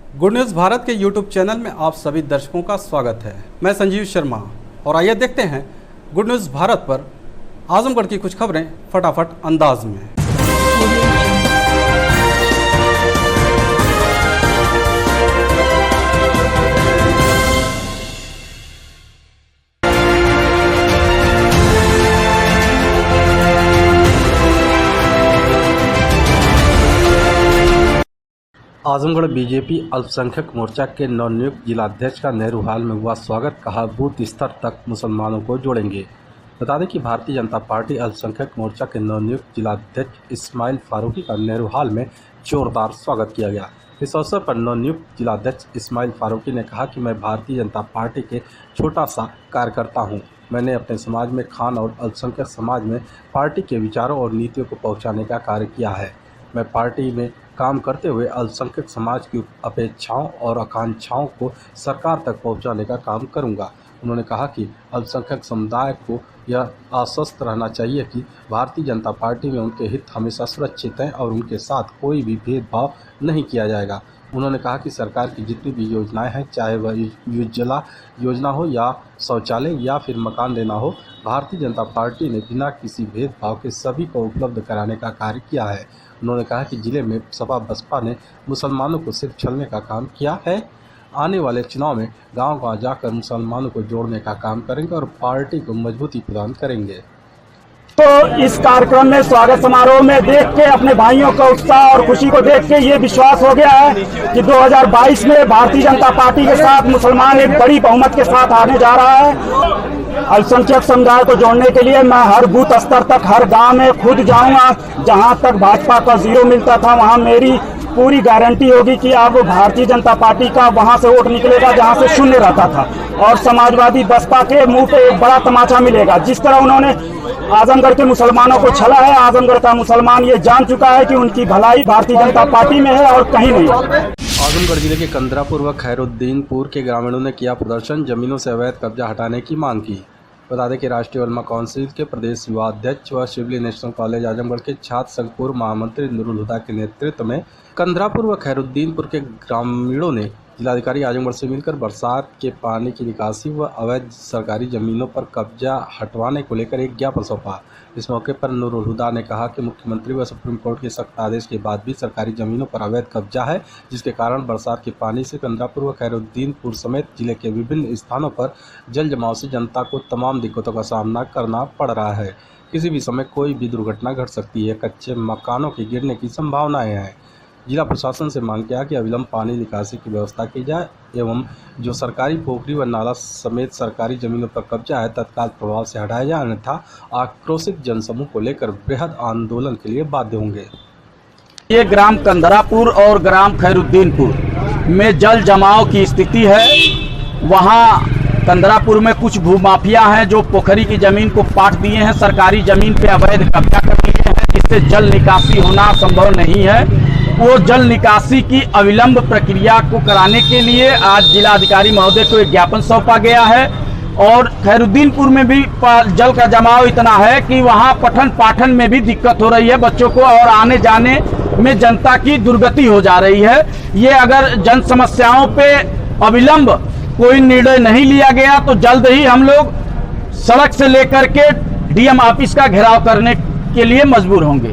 Good news Bharat के YouTube channel में आप सभी दर्शकों का स्वागत है। मैं संजीव शर्मा और आइए देखते हैं गुड न्यूज़ भारत पर आजमगढ़ की कुछ खबरें फटाफट अंदाज में। आजमगढ़ बीजेपी अल्पसंख्यक मोर्चा के नवनियुक्त जिलाध्यक्ष का नेहरू हॉल में हुआ स्वागत। कहा, बूथ स्तर तक मुसलमानों को जोड़ेंगे। बता दें कि भारतीय जनता पार्टी अल्पसंख्यक मोर्चा के नवनियुक्त जिलाध्यक्ष इस्माइल फारूकी का नेहरू हॉल में जोरदार स्वागत किया गया। इस अवसर पर नवनियुक्त जिलाध्यक्ष इस्माइल फारूकी ने कहा कि मैं भारतीय जनता पार्टी के छोटा सा कार्यकर्ता हूँ। मैंने अपने समाज में खान और अल्पसंख्यक समाज में पार्टी के विचारों और नीतियों को पहुँचाने का कार्य किया है। मैं पार्टी में काम करते हुए अल्पसंख्यक समाज की अपेक्षाओं और आकांक्षाओं को सरकार तक पहुंचाने का काम करूंगा। उन्होंने कहा कि अल्पसंख्यक समुदाय को यह आश्वस्त रहना चाहिए कि भारतीय जनता पार्टी में उनके हित हमेशा सुरक्षित हैं और उनके साथ कोई भी भेदभाव नहीं किया जाएगा। उन्होंने कहा कि सरकार की जितनी भी योजनाएं हैं, चाहे वह उज्ज्वला योजना हो या शौचालय या फिर मकान देना हो, भारतीय जनता पार्टी ने बिना किसी भेदभाव के सभी को उपलब्ध कराने का कार्य किया है। उन्होंने कहा कि जिले में सपा बसपा ने मुसलमानों को सिर्फ छलने का काम किया है। आने वाले चुनाव में गांव-गांव जाकर मुसलमानों को जोड़ने का काम करेंगे और पार्टी को मजबूती प्रदान करेंगे। तो इस कार्यक्रम में स्वागत समारोह में देख के अपने भाइयों का उत्साह और खुशी को देख के ये विश्वास हो गया है कि 2022 में भारतीय जनता पार्टी के साथ मुसलमान एक बड़ी बहुमत के साथ आने जा रहा है। अल्पसंख्यक समुदाय को जोड़ने के लिए मैं हर बूथ स्तर तक, हर गांव में खुद जाऊंगा। जहां तक भाजपा का 0 मिलता था, वहां मेरी पूरी गारंटी होगी कि अब भारतीय जनता पार्टी का वहां से वोट निकलेगा जहां से शून्य रहता था, और समाजवादी बसपा के मुंह पे एक बड़ा तमाचा मिलेगा। जिस तरह उन्होंने आजमगढ़ के मुसलमानों को छला है, आजमगढ़ का मुसलमान ये जान चुका है कि उनकी भलाई भारतीय जनता पार्टी में है और कहीं नहीं। आजमगढ़ जिले के कंदरापुर व खैरुद्दीनपुर के ग्रामीणों ने किया प्रदर्शन, जमीनों से अवैध कब्जा हटाने की मांग की। बता दें कि राष्ट्रीय उलमा काउंसिल के प्रदेश युवाध्यक्ष व शिवली नेशनल कॉलेज आजमगढ़ के छात्र संघ पूर्व महामंत्री नूरुल हुदा के नेतृत्व में कंदरापुर व खैरुद्दीनपुर के ग्रामीणों ने जिलाधिकारी आजमगढ़ से मिलकर बरसात के पानी की निकासी व अवैध सरकारी जमीनों पर कब्जा हटवाने को लेकर एक ज्ञापन सौंपा। इस मौके पर नूरुल हुदा ने कहा कि मुख्यमंत्री व सुप्रीम कोर्ट के सख्त आदेश के बाद भी सरकारी जमीनों पर अवैध कब्जा है, जिसके कारण बरसात के पानी से कंदरापुर व खैरुद्दीनपुर समेत जिले के विभिन्न स्थानों पर जल जमाव से जनता को तमाम दिक्कतों का सामना करना पड़ रहा है। किसी भी समय कोई भी दुर्घटना घट सकती है। कच्चे मकानों के गिरने की संभावनाएं हैं। जिला प्रशासन से मांग किया कि अविलंब पानी निकासी की व्यवस्था की जाए एवं जो सरकारी पोखरी व नाला समेत सरकारी जमीनों पर कब्जा है तत्काल प्रभाव से हटाया जाए, अन्यथा आक्रोशित जनसमूह को लेकर बृहद आंदोलन के लिए बाध्य होंगे। ये ग्राम कंदरापुर और ग्राम खैरुद्दीनपुर में जल जमाव की स्थिति है। वहाँ कंदरापुर में कुछ भूमाफिया हैं जो पोखरी की जमीन को पाट दिए हैं, सरकारी जमीन पे अवैध कब्जा कर लिए हैं, जिससे जल निकासी होना संभव नहीं है। वो जल निकासी की अविलंब प्रक्रिया को कराने के लिए आज जिलाधिकारी महोदय को एक ज्ञापन सौंपा गया है। और खैरुद्दीनपुर में भी जल का जमाव इतना है कि वहाँ पठन पाठन में भी दिक्कत हो रही है बच्चों को, और आने जाने में जनता की दुर्गति हो जा रही है। ये अगर जन समस्याओं पे अविलंब कोई निर्णय नहीं लिया गया तो जल्द ही हम लोग सड़क से लेकर के डीएम ऑफिस का घेराव करने के लिए मजबूर होंगे।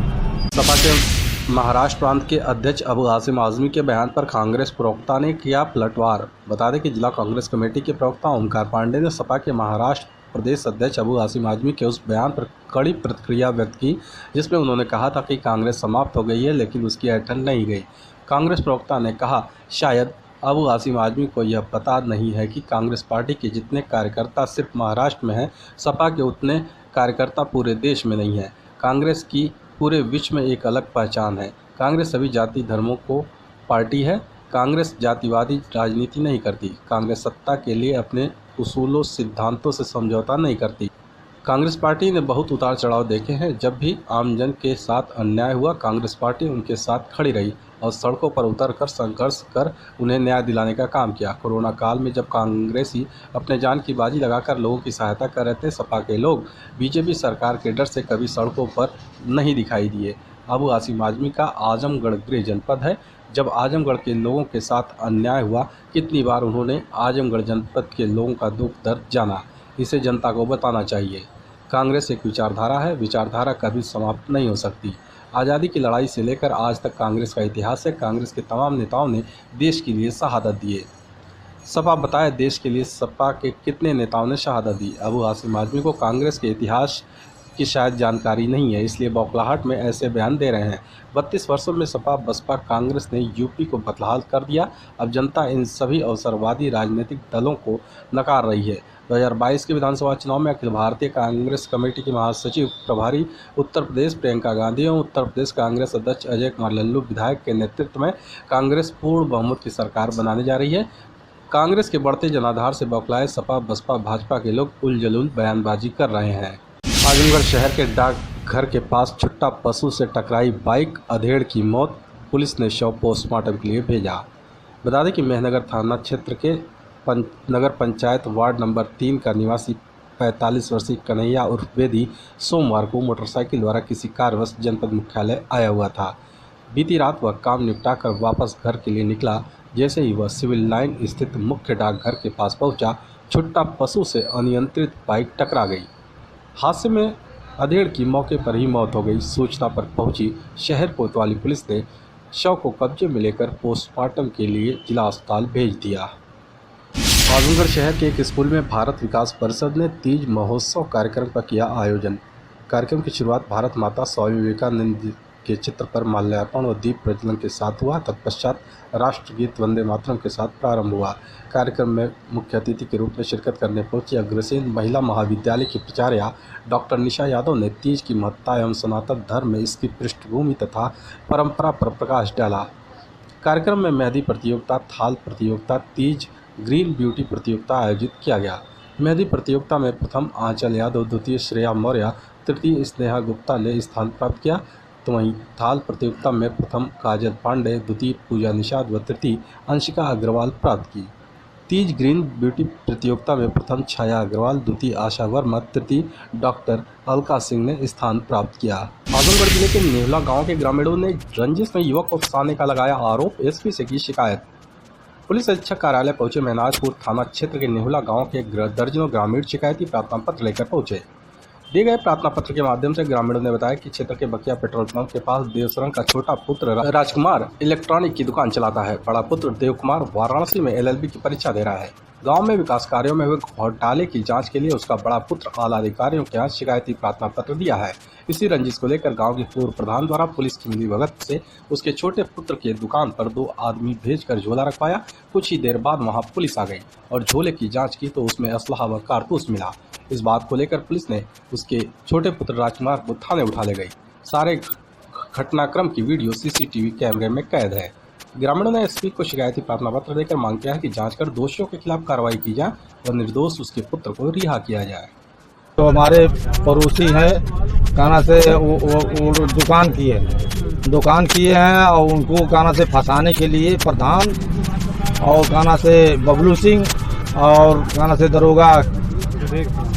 सपा के महाराष्ट्र प्रांत के अध्यक्ष अबू हाशिम आजमी के बयान पर कांग्रेस प्रवक्ता ने किया पलटवार। बता दें कि जिला कांग्रेस कमेटी के प्रवक्ता ओमकार पांडे ने सपा के महाराष्ट्र प्रदेश अध्यक्ष अबू हाशिम आजमी के उस बयान पर कड़ी प्रतिक्रिया व्यक्त की, जिसमें उन्होंने कहा था कि कांग्रेस समाप्त हो गई है लेकिन उसकी ऐंठन नहीं गई। कांग्रेस प्रवक्ता ने कहा, शायद अबू हाशिम आजमी को यह पता नहीं है कि कांग्रेस पार्टी के जितने कार्यकर्ता सिर्फ महाराष्ट्र में हैं, सपा के उतने कार्यकर्ता पूरे देश में नहीं हैं। कांग्रेस की पूरे विश्व में एक अलग पहचान है। कांग्रेस सभी जाति धर्मों को पार्टी है। कांग्रेस जातिवादी राजनीति नहीं करती। कांग्रेस सत्ता के लिए अपने उसूलों सिद्धांतों से समझौता नहीं करती। कांग्रेस पार्टी ने बहुत उतार चढ़ाव देखे हैं। जब भी आमजन के साथ अन्याय हुआ, कांग्रेस पार्टी उनके साथ खड़ी रही और सड़कों पर उतरकर संघर्ष कर उन्हें न्याय दिलाने का काम किया। कोरोना काल में जब कांग्रेसी अपने जान की बाजी लगाकर लोगों की सहायता कर रहे थे, सपा के लोग बीजेपी सरकार के डर से कभी सड़कों पर नहीं दिखाई दिए। अबू हाशिम आजमी का आजमगढ़ गृह जनपद है, जब आजमगढ़ के लोगों के साथ अन्याय हुआ, कितनी बार उन्होंने आजमगढ़ जनपद के लोगों का दुख दर्द जाना, इसे जनता को बताना चाहिए। कांग्रेस एक विचारधारा है, विचारधारा कभी समाप्त नहीं हो सकती। आज़ादी की लड़ाई से लेकर आज तक कांग्रेस का इतिहास है। कांग्रेस के तमाम नेताओं ने देश के लिए शहादत दिए। सपा बताए देश के लिए सपा के कितने नेताओं ने शहादत दी। अबू हाशिम आजमी को कांग्रेस के इतिहास की शायद जानकारी नहीं है, इसलिए बौखलाहट में ऐसे बयान दे रहे हैं। 32 वर्षों में सपा बसपा कांग्रेस ने यूपी को बदहाल कर दिया। अब जनता इन सभी अवसरवादी राजनीतिक दलों को नकार रही है। 2022 के विधानसभा चुनाव में अखिल भारतीय कांग्रेस कमेटी की महासचिव प्रभारी उत्तर प्रदेश प्रियंका गांधी और उत्तर प्रदेश कांग्रेस अध्यक्ष अजय कुमार लल्लू विधायक के नेतृत्व में कांग्रेस पूर्ण बहुमत की सरकार बनाने जा रही है। कांग्रेस के बढ़ते जनाधार से बौखलाए सपा बसपा भाजपा के लोग उलझुल बयानबाजी कर रहे हैं। आजमगढ़ शहर के डाकघर के पास छुट्टा पशु से टकराई बाइक, अधेड़ की मौत। पुलिस ने शव पोस्टमार्टम के लिए भेजा। बता दें कि मेहनगर थाना क्षेत्र के नगर पंचायत वार्ड नंबर 3 का निवासी 45 वर्षीय कन्हैया उर्फ बेदी सोमवार को मोटरसाइकिल द्वारा किसी कारणवश जनपद मुख्यालय आया हुआ था। बीती रात वह काम निपटाकर वापस घर के लिए निकला। जैसे ही वह सिविल लाइन स्थित मुख्य डाकघर के पास पहुंचा, छुट्टा पशु से अनियंत्रित बाइक टकरा गई। हादसे में अधेड़ की मौके पर ही मौत हो गई। सूचना पर पहुंची शहर कोतवाली पुलिस ने शव को कब्जे में लेकर पोस्टमार्टम के लिए जिला अस्पताल भेज दिया। आजमगढ़ शहर के एक स्कूल में भारत विकास परिषद ने तीज महोत्सव कार्यक्रम का किया आयोजन। कार्यक्रम की शुरुआत भारत माता स्वामी विवेकानंद के चित्र पर माल्यार्पण और दीप प्रज्वलन के साथ हुआ। तत्पश्चात राष्ट्रगीत वंदे मातरम के साथ प्रारंभ हुआ। कार्यक्रम में मुख्य अतिथि के रूप में शिरकत करने पहुंची अग्रसेन महिला महाविद्यालय की प्राचार्या डॉक्टर निशा यादव ने तीज की महत्ता एवं सनातन धर्म में इसकी पृष्ठभूमि तथा परंपरा पर प्रकाश डाला। कार्यक्रम में मेहंदी प्रतियोगिता, थाल प्रतियोगिता, तीज ग्रीन ब्यूटी प्रतियोगिता आयोजित किया गया। मेहंदी प्रतियोगिता में प्रथम आंचल यादव, द्वितीय श्रेया मौर्य, तृतीय स्नेहा गुप्ता ने स्थान प्राप्त किया। तो वहीं थाल प्रतियोगिता में प्रथम काजल पांडे, द्वितीय पूजा निषाद व तृतीय अंशिका अग्रवाल प्राप्त की। तीज ग्रीन ब्यूटी प्रतियोगिता में प्रथम छाया अग्रवाल, द्वितीय आशा वर्मा, तृतीय डॉक्टर अलका सिंह ने स्थान प्राप्त किया। आजमगढ़ जिले के नेहला गांव के ग्रामीणों ने रंजिश में युवक को फंसाने का लगाया आरोप। एसपी से की शिकायत। पुलिस अधीक्षक कार्यालय पहुंचे महनाजपुर थाना क्षेत्र के नेहुला गांव के दर्जनों ग्रामीण शिकायती प्रार्थना पत्र लेकर पहुंचे। दिए गए प्रार्थना पत्र के माध्यम से ग्रामीणों ने बताया कि क्षेत्र के बकिया पेट्रोल पंप के पास देवसरन का छोटा पुत्र राजकुमार इलेक्ट्रॉनिक की दुकान चलाता है। बड़ा पुत्र देवकुमार वाराणसी में LLB की परीक्षा दे रहा है। गांव में विकास कार्यों में हुए घोटाले की जांच के लिए उसका बड़ा पुत्र आला अधिकारियों के यहाँ शिकायती प्रार्थना पत्र दिया है। इसी रंजिश को लेकर गांव के पूर्व प्रधान द्वारा पुलिस की मिलीभगत से उसके छोटे पुत्र के दुकान पर 2 आदमी भेजकर झोला रखवाया। कुछ ही देर बाद वहां पुलिस आ गई और झोले की जांच की तो उसमें असलहा व कारतूस मिला। इस बात को लेकर पुलिस ने उसके छोटे पुत्र राजकुमार को थाने उठा ले गई। सारे घटनाक्रम की वीडियो CCTV कैमरे में कैद है। ग्रामीणों ने एसपी को शिकायती प्रार्थना पत्र देकर मांग किया है कि जांच कर दोषियों के खिलाफ कार्रवाई की जाए और निर्दोष उसके पुत्र को रिहा किया जाए। तो हमारे पड़ोसी हैं, काना से वो दुकान किए हैं और उनको काना से फंसाने के लिए प्रधान और काना से बबलू सिंह और काना से दरोगा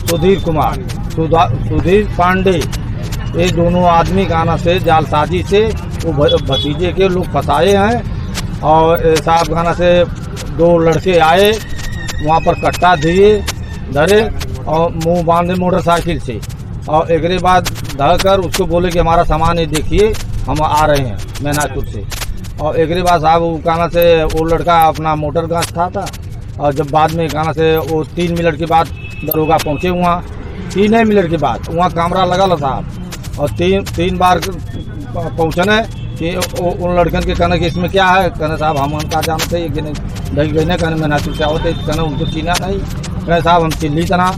सुधीर पांडे, ये दोनों आदमी काना से जालसाजी से वो भतीजे के लोग फंसाए हैं। और साहब खाना से 2 लड़के आए, वहाँ पर कट्टा धरे और मुंह बांधे मोटरसाइकिल से, और एक बाद धर उसको बोले कि हमारा सामान ये देखिए, हम आ रहे हैं महनाजपुर से। और एक बाद साहब वो कहना से वो लड़का अपना मोटर गाछ था और जब बाद में कहना से वो 3 मिनट के बाद दरोगा पहुँचे वहाँ, 3 मिनट के बाद वहाँ कैमरा लगा साहब, और 3 बार पहुँचने कि उन लड़कन के कहना कि इसमें क्या है, कहना साहब हम उनका जानते हैं कि नहीं गए कहने महनाजपुर से होते, कहना उनको चीना नहीं, कहना साहब हम चिल्ली तना।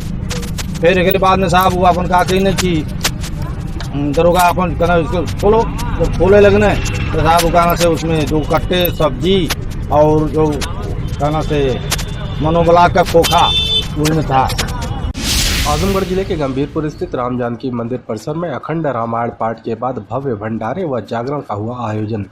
फिर एक बाद में साहब वो अपन कहा कही नहीं कि दरोगा अपन कहना इसको खोलो, तो खोले लगने तो साहब वो कहना से उसमें 2 कट्टे सब्जी और जो कहना से मनोबलाक का खोखा उसमें था। आजमगढ़ जिले के गंभीरपुर स्थित राम जानकी मंदिर परिसर में अखंड रामायण पाठ के बाद भव्य भंडारे व जागरण का हुआ आयोजन।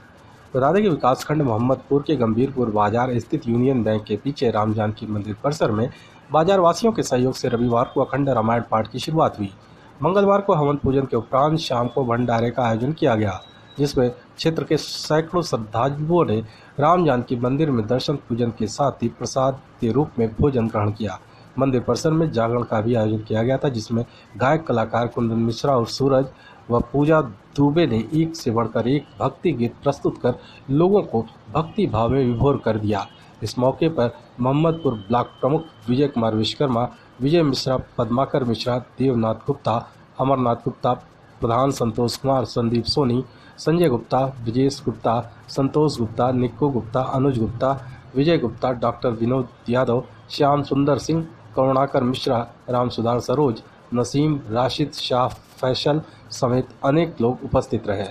बता दें कि विकासखंड मोहम्मदपुर के गंभीरपुर बाजार स्थित यूनियन बैंक के पीछे राम जानकी मंदिर परिसर में बाजार वासियों के सहयोग से रविवार को अखंड रामायण पाठ की शुरुआत हुई। मंगलवार को हवन पूजन के उपरांत शाम को भंडारे का आयोजन किया गया, जिसमें क्षेत्र के सैकड़ों श्रद्धालुओं ने राम जानकी मंदिर में दर्शन पूजन के साथ ही प्रसाद के रूप में भोजन ग्रहण किया। मंदिर परिसर में जागरण का भी आयोजन किया गया था, जिसमें गायक कलाकार कुंदन मिश्रा और सूरज व पूजा दुबे ने एक से बढ़कर एक भक्ति गीत प्रस्तुत कर लोगों को भक्ति भाव में विभोर कर दिया। इस मौके पर मोहम्मदपुर ब्लॉक प्रमुख विजय कुमार विश्वकर्मा, विजय मिश्रा, पद्माकर मिश्रा, देवनाथ गुप्ता, अमरनाथ गुप्ता, प्रधान संतोष कुमार, संदीप सोनी, संजय गुप्ता, ब्रजेश गुप्ता, संतोष गुप्ता, निक्को गुप्ता, अनुज गुप्ता, विजय गुप्ता, डॉक्टर विनोद यादव, श्याम सुंदर सिंह, करुणाकर मिश्रा, राम सुधार सरोज, नसीम, राशिद शाह, फैसल समेत अनेक लोग उपस्थित रहे।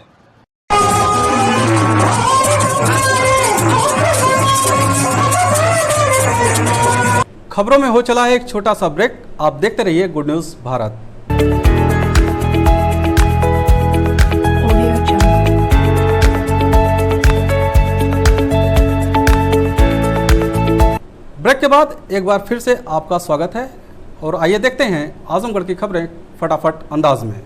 खबरों में हो चला है एक छोटा सा ब्रेक। आप देखते रहिए गुड न्यूज भारत। ब्रेक के बाद एक बार फिर से आपका स्वागत है और आइए देखते हैं आजमगढ़ की खबरें फटाफट अंदाज में।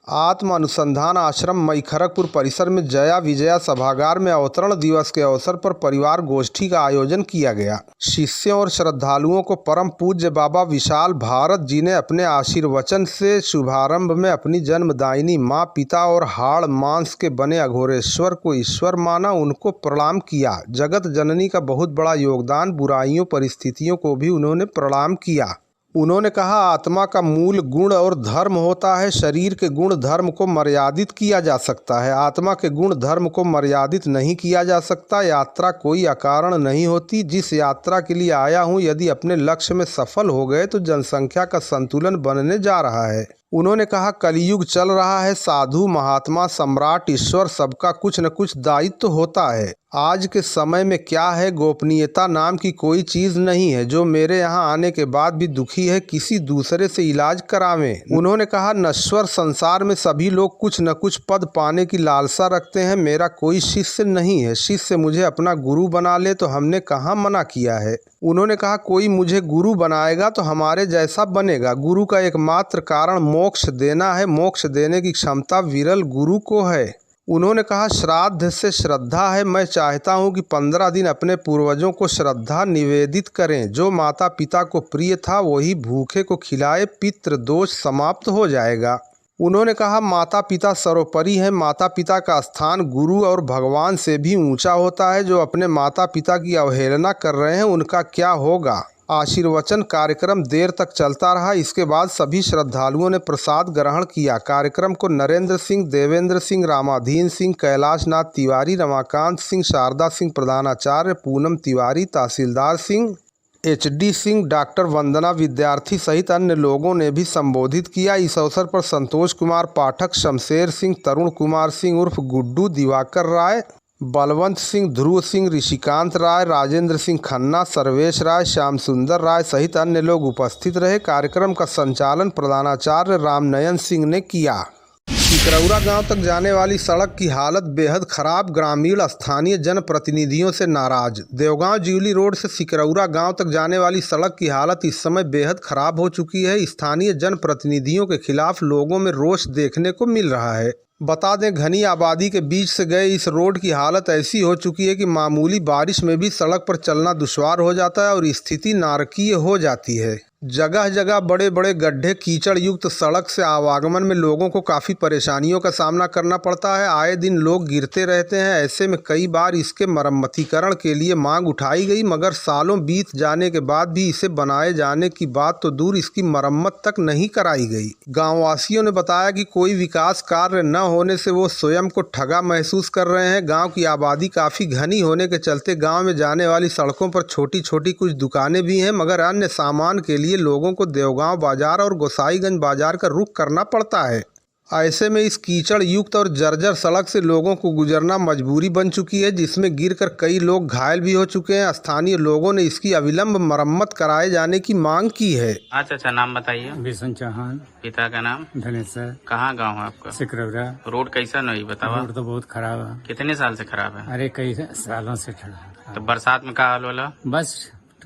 आत्म अनुसंधान आश्रम मई खड़गपुर परिसर में जया विजया सभागार में अवतरण दिवस के अवसर पर परिवार गोष्ठी का आयोजन किया गया। शिष्यों और श्रद्धालुओं को परम पूज्य बाबा विशाल भारत जी ने अपने आशीर्वचन से शुभारंभ में अपनी जन्मदायिनी माँ, पिता और हाड़ मांस के बने अघोरेश्वर को ईश्वर माना, उनको प्रणाम किया। जगत जननी का बहुत बड़ा योगदान, बुराइयों परिस्थितियों को भी उन्होंने प्रणाम किया। उन्होंने कहा, आत्मा का मूल गुण और धर्म होता है। शरीर के गुण धर्म को मर्यादित किया जा सकता है, आत्मा के गुण धर्म को मर्यादित नहीं किया जा सकता। यात्रा कोई अकारण नहीं होती। जिस यात्रा के लिए आया हूँ, यदि अपने लक्ष्य में सफल हो गए तो जनसंख्या का संतुलन बनने जा रहा है। उन्होंने कहा, कलयुग चल रहा है। साधु, महात्मा, सम्राट, ईश्वर सबका कुछ न कुछ दायित्व होता है। आज के समय में क्या है, गोपनीयता नाम की कोई चीज़ नहीं है। जो मेरे यहाँ आने के बाद भी दुखी है, किसी दूसरे से इलाज करावें। उन्होंने कहा, नश्वर संसार में सभी लोग कुछ न कुछ पद पाने की लालसा रखते हैं। मेरा कोई शिष्य नहीं है। शिष्य मुझे अपना गुरु बना ले तो हमने कहाँ मना किया है। उन्होंने कहा, कोई मुझे गुरु बनाएगा तो हमारे जैसा बनेगा। गुरु का एकमात्र कारण मोक्ष देना है। मोक्ष देने की क्षमता विरल गुरु को है। उन्होंने कहा, श्राद्ध से श्रद्धा है। मैं चाहता हूं कि 15 दिन अपने पूर्वजों को श्रद्धा निवेदित करें। जो माता पिता को प्रिय था वही भूखे को खिलाए, पितृ दोष समाप्त हो जाएगा। उन्होंने कहा, माता पिता सर्वोपरि हैं। माता पिता का स्थान गुरु और भगवान से भी ऊंचा होता है। जो अपने माता पिता की अवहेलना कर रहे हैं उनका क्या होगा। आशीर्वचन कार्यक्रम देर तक चलता रहा। इसके बाद सभी श्रद्धालुओं ने प्रसाद ग्रहण किया। कार्यक्रम को नरेंद्र सिंह, देवेंद्र सिंह, रामाधीन सिंह, कैलाश नाथ तिवारी, रमाकांत सिंह, शारदा सिंह प्रधानाचार्य, पूनम तिवारी, तहसीलदार सिंह, HD सिंह, डॉक्टर वंदना विद्यार्थी सहित अन्य लोगों ने भी संबोधित किया। इस अवसर पर संतोष कुमार पाठक, शमशेर सिंह, तरुण कुमार सिंह उर्फ गुड्डू, दिवाकर राय, बलवंत सिंह, ध्रुव सिंह, ऋषिकांत राय, राजेंद्र सिंह खन्ना, सर्वेश राय, श्याम सुंदर राय सहित अन्य लोग उपस्थित रहे। कार्यक्रम का संचालन प्रधानाचार्य रामनयन सिंह ने किया। सिकरौरा गांव तक जाने वाली सड़क की हालत बेहद खराब, ग्रामीण स्थानीय जनप्रतिनिधियों से नाराज। देवगांव जीवली रोड से सिकरौरा गांव तक जाने वाली सड़क की हालत इस समय बेहद खराब हो चुकी है। स्थानीय जनप्रतिनिधियों के खिलाफ लोगों में रोष देखने को मिल रहा है। बता दें, घनी आबादी के बीच से गए इस रोड की हालत ऐसी हो चुकी है कि मामूली बारिश में भी सड़क पर चलना दुश्वार हो जाता है और स्थिति नारकीय हो जाती है। जगह जगह बड़े बड़े गड्ढे, कीचड़ युक्त सड़क से आवागमन में लोगों को काफ़ी परेशानियों का सामना करना पड़ता है। आए दिन लोग गिरते रहते हैं। ऐसे में कई बार इसके मरम्मतीकरण के लिए मांग उठाई गई, मगर सालों बीत जाने के बाद भी इसे बनाए जाने की बात तो दूर, इसकी मरम्मत तक नहीं कराई गई। गाँववासियों ने बताया कि कोई विकास कार्य न होने से वो स्वयं को ठगा महसूस कर रहे हैं। गाँव की आबादी काफ़ी घनी होने के चलते गाँव में जाने वाली सड़कों पर छोटी छोटी कुछ दुकानें भी हैं, मगर अन्य सामान के लिए लोगों को देवगांव बाजार और गोसाईगंज बाजार का रुख करना पड़ता है। ऐसे में इस कीचड़ युक्त और जर्जर सड़क से लोगों को गुजरना मजबूरी बन चुकी है, जिसमें गिरकर कई लोग घायल भी हो चुके हैं। स्थानीय लोगों ने इसकी अविलंब मरम्मत कराए जाने की मांग की है। अच्छा, नाम बताइए। भीषण चौहान। पिता का नाम? धनेश्वर। कहाँ गांव है आपका? सिकरौरा। रोड कैसा नहीं बतावा? रोड तो बहुत खराब है। कितने साल से खराब है? अरे कई सालों से खराब है। तो बरसात में क्या हाल होला? बस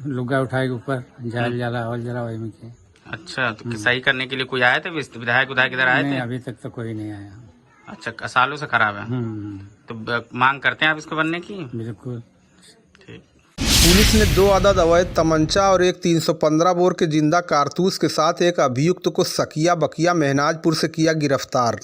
लुगा उठाए के ऊपर जाल जला और जला वही में के। अच्छा, तो सही करने के लिए कोई आए थे? विधायक इधर आए नहीं, थे? अभी तक तो कोई नहीं आया। अच्छा, सालों से खराब है। तो मांग करते हैं आप इसको बनने की? बिल्कुल। ठीक। पुलिस ने 2 अदद अवैध तमंचा और एक 315 बोर के जिंदा कारतूस के साथ एक अभियुक्त को सकिया बकिया मेहनाजपुर से किया गिरफ्तार।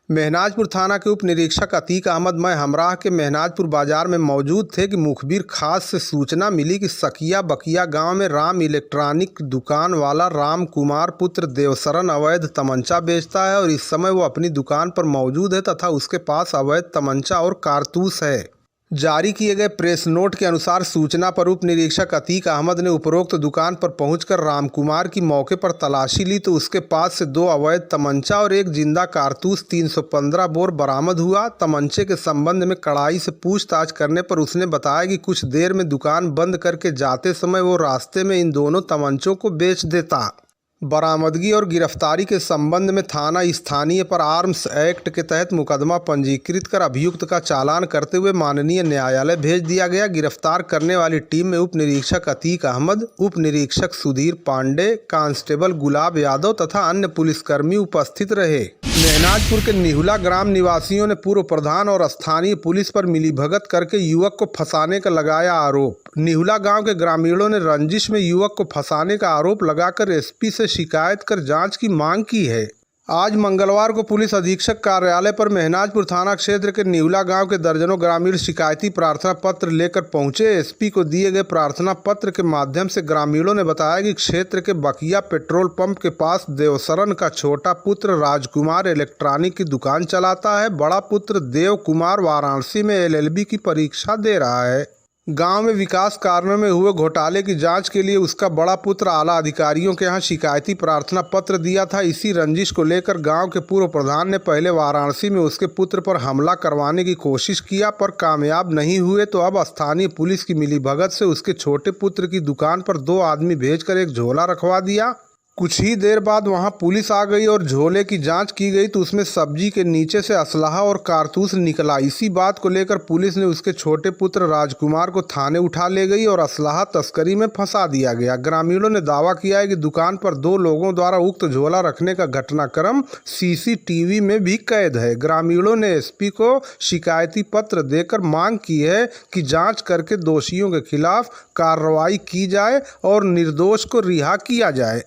मेहनाजपुर थाना के उप निरीक्षक अतीक अहमद मैं हमराह के मेहनाजपुर बाजार में मौजूद थे कि मुखबिर खास से सूचना मिली कि सकिया बकिया गांव में राम इलेक्ट्रॉनिक दुकान वाला राम कुमार पुत्र देवसरन अवैध तमंचा बेचता है और इस समय वो अपनी दुकान पर मौजूद है तथा उसके पास अवैध तमंचा और कारतूस है। जारी किए गए प्रेस नोट के अनुसार सूचना पर उप निरीक्षक अतीक अहमद ने उपरोक्त दुकान पर पहुंचकर रामकुमार की मौके पर तलाशी ली तो उसके पास से 2 अवैध तमंचा और एक जिंदा कारतूस 315 बोर बरामद हुआ। तमंचे के संबंध में कड़ाई से पूछताछ करने पर उसने बताया कि कुछ देर में दुकान बंद करके जाते समय वो रास्ते में इन दोनों तमंचों को बेच देता। बरामदगी और गिरफ्तारी के संबंध में थाना स्थानीय पर आर्म्स एक्ट के तहत मुकदमा पंजीकृत कर अभियुक्त का चालान करते हुए माननीय न्यायालय भेज दिया गया। गिरफ्तार करने वाली टीम में उप निरीक्षक अतीक अहमद, उप निरीक्षक सुधीर पांडे, कांस्टेबल गुलाब यादव तथा अन्य पुलिसकर्मी उपस्थित रहे। मेहनाजपुर के निहुला ग्राम निवासियों ने पूर्व प्रधान और स्थानीय पुलिस पर मिलीभगत करके युवक को फंसाने का लगाया आरोप। निहुला गांव के ग्रामीणों ने रंजिश में युवक को फंसाने का आरोप लगाकर एसपी से शिकायत कर जांच की मांग की है। आज मंगलवार को पुलिस अधीक्षक कार्यालय पर मेहनाजपुर थाना क्षेत्र के निहुला गांव के दर्जनों ग्रामीण शिकायती प्रार्थना पत्र लेकर पहुंचे। एसपी को दिए गए प्रार्थना पत्र के माध्यम से ग्रामीणों ने बताया कि क्षेत्र के बकिया पेट्रोल पंप के पास देवसरन का छोटा पुत्र राजकुमार इलेक्ट्रॉनिक की दुकान चलाता है। बड़ा पुत्र देव कुमार वाराणसी में LLB की परीक्षा दे रहा है। गांव में विकास कार्यों में हुए घोटाले की जांच के लिए उसका बड़ा पुत्र आला अधिकारियों के यहां शिकायती प्रार्थना पत्र दिया था। इसी रंजिश को लेकर गांव के पूर्व प्रधान ने पहले वाराणसी में उसके पुत्र पर हमला करवाने की कोशिश किया पर कामयाब नहीं हुए तो अब स्थानीय पुलिस की मिलीभगत से उसके छोटे पुत्र की दुकान पर 2 आदमी भेजकर एक झोला रखवा दिया। कुछ ही देर बाद वहां पुलिस आ गई और झोले की जांच की गई तो उसमें सब्जी के नीचे से असलहा और कारतूस निकला। इसी बात को लेकर पुलिस ने उसके छोटे पुत्र राजकुमार को थाने उठा ले गई और असलहा तस्करी में फंसा दिया गया। ग्रामीणों ने दावा किया है कि दुकान पर 2 लोगों द्वारा उक्त झोला रखने का घटनाक्रम CCTV में भी कैद है। ग्रामीणों ने एसपी को शिकायती पत्र देकर मांग की है कि जाँच करके दोषियों के खिलाफ कार्रवाई की जाए और निर्दोष को रिहा किया जाए।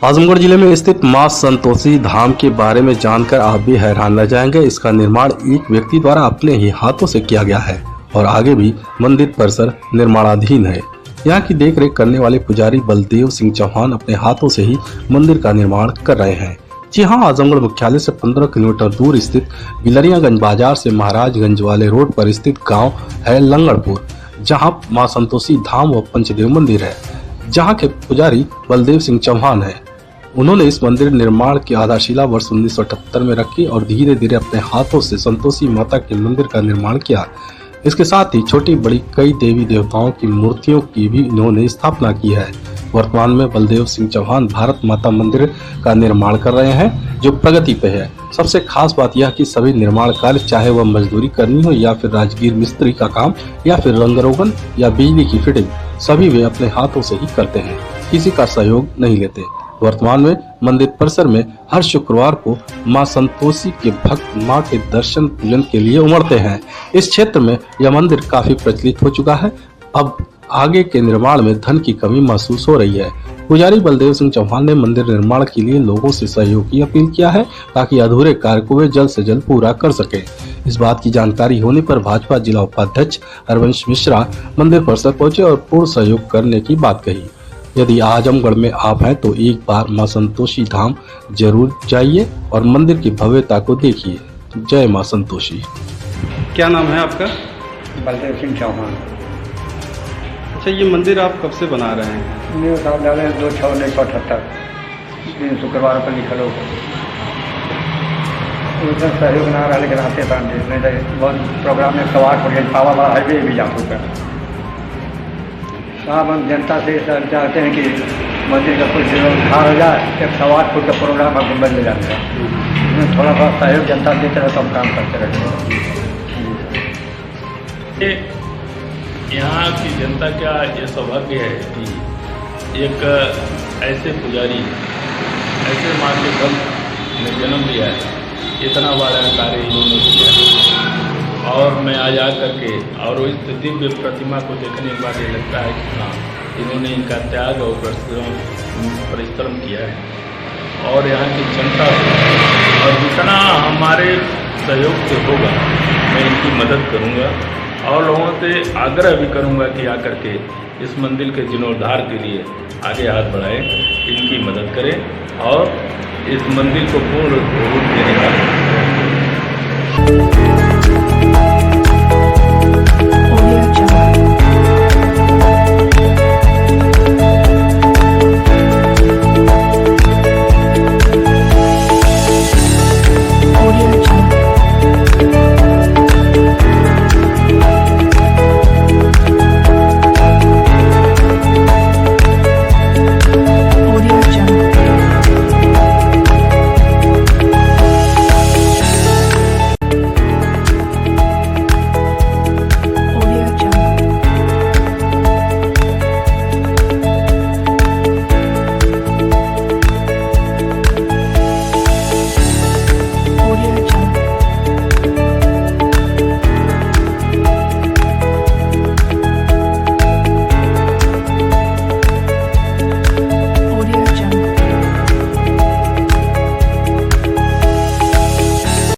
आजमगढ़ जिले में स्थित मां संतोषी धाम के बारे में जानकर आप भी हैरान रह जाएंगे। इसका निर्माण एक व्यक्ति द्वारा अपने ही हाथों से किया गया है और आगे भी मंदिर परिसर निर्माणाधीन है। यहाँ की देखरेख करने वाले पुजारी बलदेव सिंह चौहान अपने हाथों से ही मंदिर का निर्माण कर रहे हैं। जी हाँ, आजमगढ़ मुख्यालय से 15 किलोमीटर दूर स्थित बिलरियागंज बाजार से महाराजगंज वाले रोड पर स्थित गांव है लंगड़पुर, जहां मां संतोषी धाम व पंचदेव मंदिर है, जहां के पुजारी बलदेव सिंह चौहान है। उन्होंने इस मंदिर निर्माण की आधारशिला वर्ष 1978 में रखी और धीरे धीरे अपने हाथों से संतोषी माता के मंदिर का निर्माण किया। इसके साथ ही छोटी बड़ी कई देवी देवताओं की मूर्तियों की भी इन्होंने स्थापना की है। वर्तमान में बलदेव सिंह चौहान भारत माता मंदिर का निर्माण कर रहे हैं, जो प्रगति पे है। सबसे खास बात यह कि सभी निर्माण कार्य, चाहे वह मजदूरी करनी हो या फिर राजगीर मिस्त्री का काम या फिर रंगरोगन या बिजली की फिटिंग, सभी वे अपने हाथों से ही करते हैं, किसी का सहयोग नहीं लेते। वर्तमान में मंदिर परिसर में हर शुक्रवार को मां संतोषी के भक्त मां के दर्शन पूजन के लिए उमड़ते हैं। इस क्षेत्र में यह मंदिर काफी प्रचलित हो चुका है। अब आगे के निर्माण में धन की कमी महसूस हो रही है। पुजारी बलदेव सिंह चौहान ने मंदिर निर्माण के लिए लोगों से सहयोग की अपील किया है ताकि अधूरे कार्य को वे जल्द से जल्द पूरा कर सके। इस बात की जानकारी होने पर भाजपा जिला उपाध्यक्ष हरवंश मिश्रा मंदिर परिसर पहुंचे और पूर्ण सहयोग करने की बात कही। यदि आजमगढ़ में आप हैं तो एक बार मां संतोषी धाम जरूर जाइए और मंदिर की भव्यता को देखिए। जय मां संतोषी। क्या नाम है आपका? बलदेव सिंह चौहान। अच्छा, ये मंदिर आप कब से बना रहे हैं? मेरे साथ डाले 2/6/1978 शुक्रवार पर लिखल हो। उसमें सहयोग ना रहा लेकिन आते था नहीं तो बहुत प्रोग्राम में सवार हो गया। पावा बड़ा हाईवे भी जा चुका है। साहब हम जनता से चाहते हैं कि मंदिर का कुछ उधार हो जाए। 108 फुट का प्रोग्राम आपको बंद जाता है। इसमें थोड़ा बहुत सहयोग जनता देते रहे तो हम काम करते रहेंगे। यहाँ की जनता का ये सौभाग्य है कि एक ऐसे पुजारी, ऐसे माँ के भक्त ने जन्म लिया है, इतना बड़ा कार्य इन्होंने किया। और मैं आज आ करके और इस दिव्य प्रतिमा को देखने के बाद ये लगता है कि हाँ, इन्होंने इनका त्याग और परिश्रम किया है। और यहाँ की जनता और जितना हमारे सहयोग से होगा मैं इनकी मदद करूँगा और लोगों से आग्रह भी करूँगा कि आकर के इस मंदिर के जीर्णोद्धार के लिए आगे हाथ बढ़ाएं, इनकी मदद करें और इस मंदिर को पूर्ण रूप देने का